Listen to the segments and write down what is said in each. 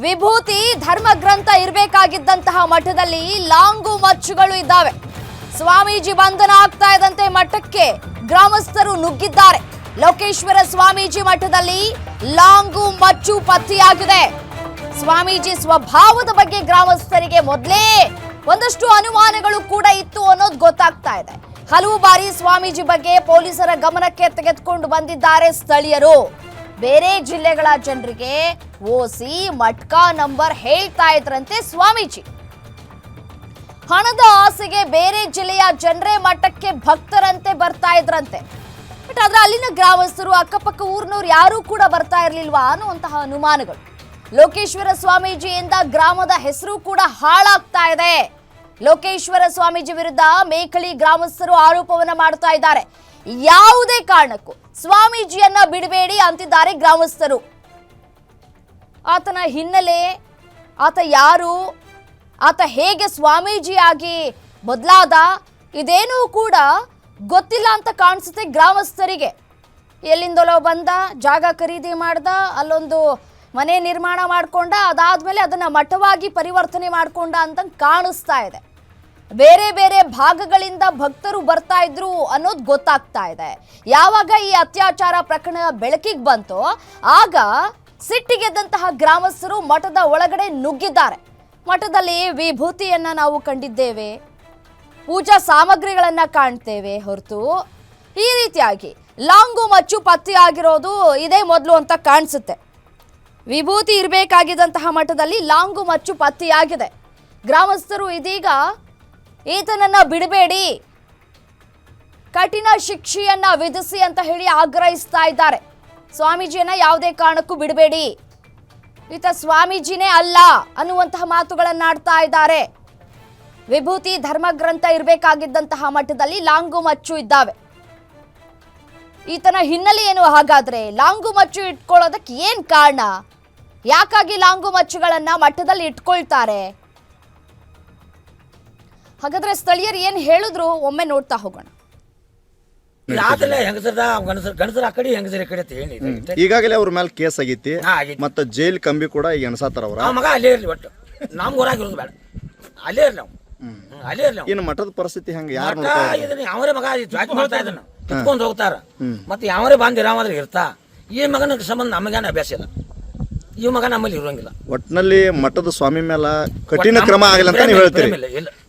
ವಿಭೂತಿ ಧರ್ಮ ಗ್ರಂಥ ಇರಬೇಕಾಗಿದ್ದಂತಹ ಮಠದಲ್ಲಿ ಲಾಂಗು ಮಚ್ಚುಗಳು ಇದ್ದಾವೆ. ಸ್ವಾಮೀಜಿ ಬಂಧನ ಆಗ್ತಾ ಇದ್ದಂತೆ ಮಠಕ್ಕೆ ಗ್ರಾಮಸ್ಥರು ನುಗ್ಗಿದ್ದಾರೆ. ಲೋಕೇಶ್ವರ ಸ್ವಾಮೀಜಿ ಮಠದಲ್ಲಿ ಲಾಂಗು ಮಚ್ಚು ಪತ್ತೆಯಾಗಿದೆ. ಸ್ವಾಮೀಜಿ ಸ್ವಭಾವದ ಬಗ್ಗೆ ಗ್ರಾಮಸ್ಥರಿಗೆ ಮೊದಲೇ ಒಂದಷ್ಟು ಅನುಮಾನಗಳು ಕೂಡ ಇತ್ತು ಅನ್ನೋದು ಗೊತ್ತಾಗ್ತಾ ಇದೆ. ಹಲವು ಬಾರಿ ಸ್ವಾಮೀಜಿ ಬಗ್ಗೆ ಪೊಲೀಸರ ಗಮನಕ್ಕೆ ತೆಗೆದುಕೊಂಡು ಬಂದಿದ್ದಾರೆ ಸ್ಥಳೀಯರು. ಬೇರೆ ಜಿಲ್ಲೆಗಳ ಜನರಿಗೆ ಓಸಿ ಮಟ್ಕಾ ನಂಬರ್ ಹೇಳ್ತಾ ಇದ್ರಂತೆ ಸ್ವಾಮೀಜಿ. ಹಣದ ಆಸೆಗೆ ಬೇರೆ ಜಿಲ್ಲೆಯ ಜನರೇ ಮಠಕ್ಕೆ ಭಕ್ತರಂತೆ ಬರ್ತಾ ಇದ್ರಂತೆ. ಬಟ್ ಆದ್ರೆ ಅಲ್ಲಿನ ಗ್ರಾಮಸ್ಥರು ಅಕ್ಕಪಕ್ಕ ಊರಿನವ್ರು ಯಾರೂ ಕೂಡ ಬರ್ತಾ ಇರ್ಲಿಲ್ವಾ ಅನ್ನುವಂತಹ ಅನುಮಾನಗಳು. ಲೋಕೇಶ್ವರ ಸ್ವಾಮೀಜಿಯಿಂದ ಗ್ರಾಮದ ಹೆಸರು ಕೂಡ ಹಾಳಾಗ್ತಾ ಇದೆ. ಲೋಕೇಶ್ವರ ಸ್ವಾಮೀಜಿ ವಿರುದ್ಧ ಮೇಕಳಿ ಗ್ರಾಮಸ್ಥರು ಆರೋಪವನ್ನ ಮಾಡ್ತಾ ಇದ್ದಾರೆ. ಯಾವುದೇ ಕಾರಣಕ್ಕೂ ಸ್ವಾಮೀಜಿಯನ್ನ ಬಿಡಬೇಡಿ ಅಂತಿದ್ದಾರೆ ಗ್ರಾಮಸ್ಥರು. ಆತನ ಹಿನ್ನೆಲೆ, ಆತ ಯಾರು, ಆತ ಹೇಗೆ ಸ್ವಾಮೀಜಿಯಾಗಿ ಬದಲಾದ, ಇದೇನೂ ಕೂಡ ಗೊತ್ತಿಲ್ಲ ಅಂತ ಕಾಣಿಸುತ್ತೆ ಗ್ರಾಮಸ್ಥರಿಗೆ. ಎಲ್ಲಿಂದಲೋ ಬಂದ, ಜಾಗ ಖರೀದಿ ಮಾಡ್ದ, ಅಲ್ಲೊಂದು ಮನೆ ನಿರ್ಮಾಣ ಮಾಡ್ಕೊಂಡ, ಅದಾದ್ಮೇಲೆ ಅದನ್ನ ಮಠವಾಗಿ ಪರಿವರ್ತನೆ ಮಾಡ್ಕೊಂಡ ಅಂತ ಕಾಣಿಸ್ತಾ ಇದೆ. ಬೇರೆ ಬೇರೆ ಭಾಗಗಳಿಂದ ಭಕ್ತರು ಬರ್ತಾ ಇದ್ರು ಅನ್ನೋದು ಗೊತ್ತಾಗ್ತಾ ಇದೆ. ಯಾವಾಗ ಈ ಅತ್ಯಾಚಾರ ಪ್ರಕರಣ ಬೆಳಕಿಗೆ ಬಂತೋ ಆಗ ಸಿಟ್ಟಿಗೆದ್ದಂತಹ ಗ್ರಾಮಸ್ಥರು ಮಠದ ಒಳಗಡೆ ನುಗ್ಗಿದ್ದಾರೆ. ಮಠದಲ್ಲಿ ವಿಭೂತಿಯನ್ನ ನಾವು ಕಂಡಿದ್ದೇವೆ, ಪೂಜಾ ಸಾಮಗ್ರಿಗಳನ್ನ ಕಾಣ್ತೇವೆ ಹೊರತು ಈ ರೀತಿಯಾಗಿ ಲಾಂಗು ಮಚ್ಚು ಪತ್ತೆಯಾಗಿರೋದು ಇದೇ ಮೊದಲು ಅಂತ ಕಾಣಿಸುತ್ತೆ. ವಿಭೂತಿ ಇರಬೇಕಾಗಿದ್ದಂತಹ ಮಠದಲ್ಲಿ ಲಾಂಗು ಮಚ್ಚು ಪತ್ತೆಯಾಗಿದೆ. ಗ್ರಾಮಸ್ಥರು ಇದೀಗ ಈತನನ್ನ ಬಿಡಬೇಡಿ, ಕಠಿಣ ಶಿಕ್ಷೆಯನ್ನ ವಿಧಿಸಿ ಅಂತ ಹೇಳಿ ಆಗ್ರಹಿಸ್ತಾ ಇದ್ದಾರೆ. ಸ್ವಾಮೀಜಿಯನ್ನ ಯಾವುದೇ ಕಾರಣಕ್ಕೂ ಬಿಡಬೇಡಿ, ಈತ ಸ್ವಾಮೀಜಿನೇ ಅಲ್ಲ ಅನ್ನುವಂತಹ ಮಾತುಗಳನ್ನಾಡ್ತಾ ಇದ್ದಾರೆ. ವಿಭೂತಿ ಧರ್ಮಗ್ರಂಥ ಇರಬೇಕಾಗಿದ್ದಂತಹ ಮಠದಲ್ಲಿ ಲಾಂಗು ಮಚ್ಚು ಇದ್ದಾವೆ. ಈತನ ಹಿನ್ನೆಲೆ ಏನು ಹಾಗಾದ್ರೆ? ಲಾಂಗು ಮಚ್ಚು ಇಟ್ಕೊಳ್ಳೋದಕ್ಕೆ ಏನ್ ಕಾರಣ? ಯಾಕಾಗಿ ಲಾಂಗು ಮಚ್ಚುಗಳನ್ನ ಮಠದಲ್ಲಿ ಇಟ್ಕೊಳ್ತಾರೆ? ಹಾಗಾದ್ರೆ ಸ್ಥಳೀಯರು ಏನ್ ಹೇಳಿದ್ರು ಒಮ್ಮೆ ನೋಡ್ತಾ ಹೋಗೋಣ. ಈಗಾಗಲೇ ಅವ್ರ ಮೇಲೆ ಕೇಸ್ ಆಗೈತಿ, ಮತ್ತೆ ಜೈಲ್ ಕಂಬಿ ಕೂಡ ಈಗ ಎಣಸಾತಾರ ಅವ್ರ ಮಗ ಅಲ್ಲೇ ಇರ್ಲಿ, ಒಟ್ಟು ನಮ್ ಊರಾಗಿರೋದು ಬೇಡ, ಅಲ್ಲೇ ಇರ್ಲಿ ನಾವು, ಅಲ್ಲೇ ಇರ್ಲಿ. ಇನ್ನು ಮಠದ ಪರಿಸ್ಥಿತಿ ಹೆಂಗ? ಯಾರು ಯಾವರೇ ಮಗ ಜಾತಿ ಮಾಡ್ತಾ ಇದನ್ನ ಕಿತ್ಕೊಂಡು ಹೋಗ್ತಾರ, ಮತ್ತೆ ಯಾವರೇ ಬಂದಿರಾದ್ರೆ ಇರ್ತಾ. ಈ ಮಗನ ಸಂಬಂಧ ನಮಗೇನು ಅಭ್ಯಾಸ ಇಲ್ಲ, ಈ ಮಗ ನಮ್ಮಲ್ಲಿ ಇರೋಂಗಿಲ್ಲ. ಒಟ್ಟಿನಲ್ಲಿ ಮಠದ ಸ್ವಾಮಿ ಮೇಲೆ ಕಠಿಣ ಕ್ರಮ ಆಗಿಲ್ಲ ಅಂತ ನೀವು ಹೇಳ್ತೀರಿ?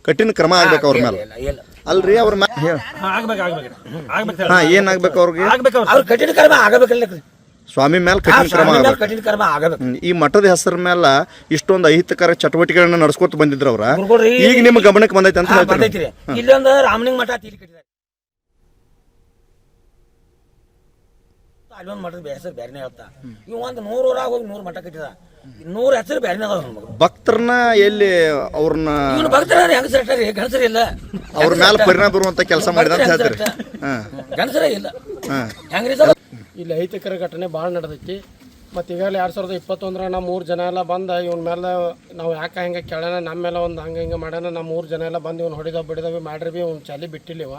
ಕಠಿಣ ಕ್ರಮ ಆಗ್ಬೇಕು ಅವ್ರ ಮೇಲೆ. ಅಲ್ರಿ ಅವ್ರ ಏನಾಗ್ಬೇಕು ಅವ್ರಿಗೆ? ಅವ್ರ ಕಠಿಣ ಕ್ರಮ ಆಗಬೇಕಲ್ಲ, ಸ್ವಾಮಿ ಮೇಲೆ ಕಠಿಣ ಕ್ರಮ ಆಗಬೇಕು. ಈ ಮಠದ ಹೆಸರ ಮೇಲೆ ಇಷ್ಟೊಂದು ಅಹಿತಕರ ಚಟುವಟಿಕೆಗಳನ್ನ ನಡ್ಸ್ಕೊತ ಬಂದಿದ್ರು ಅವ್ರ, ಈಗ ನಿಮ್ಮ ಗಮನಕ್ಕೆ ಬಂದೈತೆ ಅಂತ ಬಂದೈತಿ. ಇಲ್ಲೊಂದು ರಾಮಲಿಂಗ ಮಠ ತೀಲಿ ಕಟ್ಟಿದ್ದಾರೆ, ಅಲ್ಲೊಂದು ಮಠದ ಹೆಸರು ಬೇರೆನೇ ಹೇಳ್ತಾ. ಇವ್ ಒಂದು 100 ಊರಾಗ ಹೋಗಿ 100 ಮಠ ಕಟ್ಟಿದ, 100 ಹೆಸರು ಬೇರೆನೇ ಅದಾವ. ಭಕ್ತರನ್ನ ಎಲ್ಲಿ ಅವ್ರನ್ನ ಭಕ್ತರ ಹೆಂಗಸರಿ ಗಣಸರಿ ಇಲ್ಲ, ಅವ್ರ ಮೇಲೆ ಪರಿಣಾಮ ಬರುವಂತ ಕೆಲಸ ಮಾಡಿದ ಅಂತ ಹೇಳ್ತಾರೆ. ಗಣಸರೇ ಇಲ್ಲ, ಹೆಂಗ್ರಿ ಇಲ್ಲಿ ಅಹಿತಕರ ಘಟನೆ ಭಾಳ ನಡೆದೈತಿ. ಮತ್ತು ಈಗಾಗಲೇ 2021 ನಮ್ಮ 3 ಜನ ಎಲ್ಲ ಬಂದ ಇವನ ಮೇಲೆ ನಾವು ಯಾಕೆ ಹೆಂಗೆ ಕೇಳೋಣ, ನಮ್ಮ ಮೇಲೆ ಒಂದು ಹಂಗೆ ಹಿಂಗೆ ಮಾಡೋಣ, ನಮ್ಮ 3 ಜನ ಎಲ್ಲ ಬಂದು ಇವ್ನು ಹೊಡಿದ ಬಿಡಿದವಿ ಮಾಡ್ರಿ ಬಿ ಅವ್ನು ಚಾಲಿ ಬಿಟ್ಟಿಲ್ಲಿವ.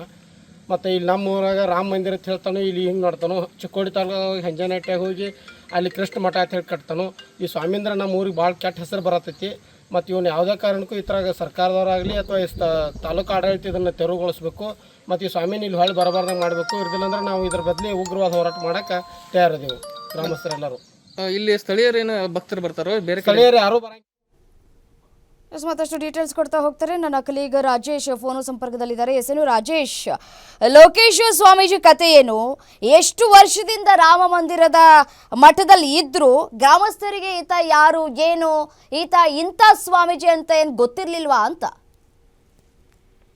ಮತ್ತು ಇಲ್ಲಿ ನಮ್ಮ ಊರಾಗ ರಾಮ ಮಂದಿರ ಅಂತ ಹೇಳ್ತಾನೋ, ಇಲ್ಲಿ ಹಿಂಗೆ ನೋಡ್ತಾನೋ, ಚಿಕ್ಕೋಡಿ ತಾಲೂಕಾಗ ಹೆಂಜನಟ್ಟಾಗ ಹೋಗಿ ಅಲ್ಲಿ ಕೃಷ್ಣ ಮಠ ಅಂತ ಹೇಳಿ ಕಟ್ತಾನೋ. ಈ ಸ್ವಾಮೀಂದ್ರ ನಮ್ಮ ಊರಿಗೆ ಭಾಳ ಕೆಟ್ಟ ಹೆಸರು ಬರತೈತಿ. ಮತ್ತು ಇವನು ಯಾವುದೇ ಕಾರಣಕ್ಕೂ ಈ ಥರ ಸರ್ಕಾರದವರಾಗಲಿ ಅಥವಾ ತಾಲೂಕು ಆಡಳಿತ ಇದನ್ನು ತೆರವುಗೊಳಿಸ್ಬೇಕು. ಮತ್ತು ಈ ಸ್ವಾಮಿನ ಇಲ್ಲಿ ಹೊಳೆ ಬರಬಾರ್ದಂಗೆ ಮಾಡಬೇಕು. ಇರ್ದಿಲ್ಲ ಅಂದ್ರೆ ನಾವು ಇದ್ರ ಬದಲಿ ಉಗ್ರವಾದ ಹೋರಾಟ ಮಾಡೋಕ್ಕೆ ತಯಾರಿದೆವು ಗ್ರಾಮಸ್ಥರೆಲ್ಲರೂ. ಇಲ್ಲಿ ಸ್ಥಳೀಯರು ಏನು ಭಕ್ತರು ಬರ್ತಾರೋ, ಬೇರೆ ಸ್ಥಳೀಯರು ಯಾರೂ ಬರಂಗಿಲ್ಲ. ಮತ್ತಷ್ಟು ಡೀಟೇಲ್ಸ್ ಕೊಡ್ತಾ ಹೋಗ್ತಾರೆ ನನ್ನ ಕಲೀಗ ರಾಜೇಶ್ ಫೋನು ಸಂಪರ್ಕದಲ್ಲಿದ್ದಾರೆ. ಎಸೇನು ರಾಜೇಶ್, ಲೋಕೇಶ್ವರ ಸ್ವಾಮೀಜಿ ಕತೆ ಏನು? ಎಷ್ಟು ವರ್ಷದಿಂದ ರಾಮ ಮಂದಿರದ ಮಠದಲ್ಲಿ ಇದ್ರು ಗ್ರಾಮಸ್ಥರಿಗೆ ಈತ ಯಾರು ಏನು, ಈತ ಇಂಥ ಸ್ವಾಮೀಜಿ ಅಂತ ಏನು ಗೊತ್ತಿರ್ಲಿಲ್ವಾ ಅಂತ?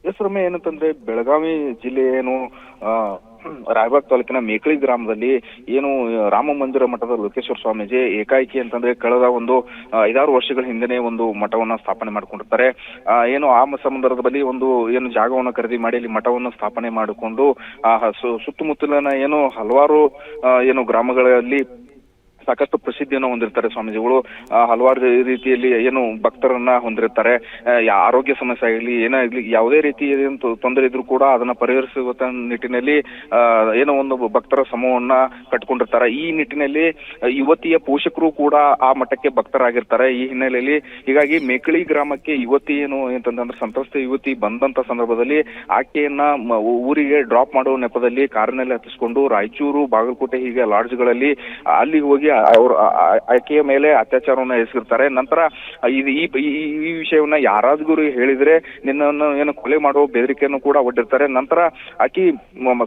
ಹೆಸರೊಮ್ಮೆ ಏನಂತಂದ್ರೆ ಬೆಳಗಾವಿ ಜಿಲ್ಲೆ ಏನು ರಾಯಬಾಗ್ ತಾಲೂಕಿನ ಮೇಕಳಿ ಗ್ರಾಮದಲ್ಲಿ ಏನು ರಾಮ ಮಂದಿರ ಮಠದ ಲೋಕೇಶ್ವರ ಸ್ವಾಮೀಜಿ ಏಕಾಏಕಿ ಅಂತಂದ್ರೆ ಕಳೆದ ಒಂದು 5-6 ವರ್ಷಗಳ ಹಿಂದೆನೆ ಒಂದು ಮಠವನ್ನ ಸ್ಥಾಪನೆ ಮಾಡ್ಕೊಂಡಿರ್ತಾರೆ. ಏನು ಆ ಸಂದರ್ಭದಲ್ಲಿ ಒಂದು ಏನು ಜಾಗವನ್ನು ಖರೀದಿ ಮಾಡಿ ಅಲ್ಲಿ ಮಠವನ್ನು ಸ್ಥಾಪನೆ ಮಾಡಿಕೊಂಡು ಸುತ್ತಮುತ್ತಲಿನ ಏನು ಹಲವಾರು ಏನು ಗ್ರಾಮಗಳಲ್ಲಿ ಸಾಕಷ್ಟು ಪ್ರಸಿದ್ಧಿಯನ್ನು ಹೊಂದಿರ್ತಾರೆ ಸ್ವಾಮೀಜಿಗಳು. ಹಲವಾರು ರೀತಿಯಲ್ಲಿ ಏನು ಭಕ್ತರನ್ನ ಹೊಂದಿರ್ತಾರೆ. ಆರೋಗ್ಯ ಸಮಸ್ಯೆ ಆಗಲಿ ಏನಾಗ್ಲಿ ಯಾವುದೇ ರೀತಿ ತೊಂದರೆ ಇದ್ರೂ ಕೂಡ ಅದನ್ನ ಪರಿಹರಿಸುವ ನಿಟ್ಟಿನಲ್ಲಿ ಏನೋ ಒಂದು ಭಕ್ತರ ಸಮೂಹವನ್ನ ಕಟ್ಕೊಂಡಿರ್ತಾರೆ. ಈ ನಿಟ್ಟಿನಲ್ಲಿ ಯುವತಿಯ ಪೋಷಕರು ಕೂಡ ಆ ಮಠಕ್ಕೆ ಭಕ್ತರಾಗಿರ್ತಾರೆ. ಈ ಹಿನ್ನೆಲೆಯಲ್ಲಿ ಹೀಗಾಗಿ ಮೇಕಳಿ ಗ್ರಾಮಕ್ಕೆ ಯುವತಿ ಏನು ಅಂತಂದ್ರೆ ಸಂತ್ರಸ್ತ ಯುವತಿ ಬಂದಂತ ಸಂದರ್ಭದಲ್ಲಿ ಆಕೆಯನ್ನ ಊರಿಗೆ ಡ್ರಾಪ್ ಮಾಡುವ ನೆಪದಲ್ಲಿ ಕಾರಿನಲ್ಲಿ ಹತ್ತಿಸ್ಕೊಂಡು ರಾಯಚೂರು, ಬಾಗಲಕೋಟೆ ಹೀಗೆ ಲಾಡ್ಜ್ಗಳಲ್ಲಿ ಅಲ್ಲಿಗೆ ಹೋಗಿ ಅವರು ಆಕೆಯ ಮೇಲೆ ಅತ್ಯಾಚಾರವನ್ನ ಎಸಗಿರ್ತಾರೆ. ನಂತರ ಈ ವಿಷಯವನ್ನ ಯಾರಾದ್ರೂ ಹೇಳಿದ್ರೆ ನಿನ್ನನ್ನು ಏನು ಕೊಲೆ ಮಾಡುವ ಬೆದರಿಕೆಯನ್ನು ಕೂಡ ಒಡ್ಡಿರ್ತಾರೆ. ನಂತರ ಆಕಿ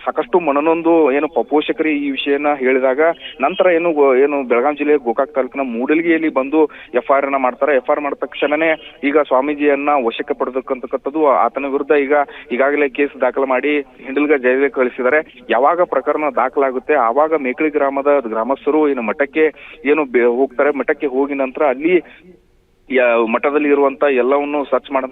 ಸಾಕಷ್ಟು ಮನನೊಂದು ಏನು ಪೋಷಕರು ಈ ವಿಷಯನ ಹೇಳಿದಾಗ ನಂತರ ಏನು ಬೆಳಗಾಂ ಜಿಲ್ಲೆಯ ಗೋಕಾಕ್ ತಾಲೂಕಿನ ಮೂಡಲಗಿಯಲ್ಲಿ ಬಂದು FIR ಅನ್ನ ಮಾಡ್ತಾರೆ. FIR ಮಾಡಿದ ತಕ್ಷಣನೇ ಈಗ ಸ್ವಾಮೀಜಿಯನ್ನ ವಶಕ್ಕೆ ಪಡೆದಕ್ಕಂತಕ್ಕಂಥದ್ದು ಆತನ ವಿರುದ್ಧ ಈಗಾಗಲೇ ಕೇಸ್ ದಾಖಲು ಮಾಡಿ ಹಿಂಡಲ್ಗ ಜೈಲಿಗೆ ಕಳಿಸಿದ್ದಾರೆ. ಯಾವಾಗ ಪ್ರಕರಣ ದಾಖಲಾಗುತ್ತೆ ಆವಾಗ ಮೇಕಳಿ ಗ್ರಾಮದ ಗ್ರಾಮಸ್ಥರು ಏನು ಮಠಕ್ಕೆ ಏನು ಹೋಗ್ತಾರೆ. ಮಠಕ್ಕೆ ಹೋಗಿ ನಂತರ ಅಲ್ಲಿ ಮಠದಲ್ಲಿ ಇರುವಂತ ಎಲ್ಲವನ್ನು ಸರ್ಚ್ ಮಾಡಂತ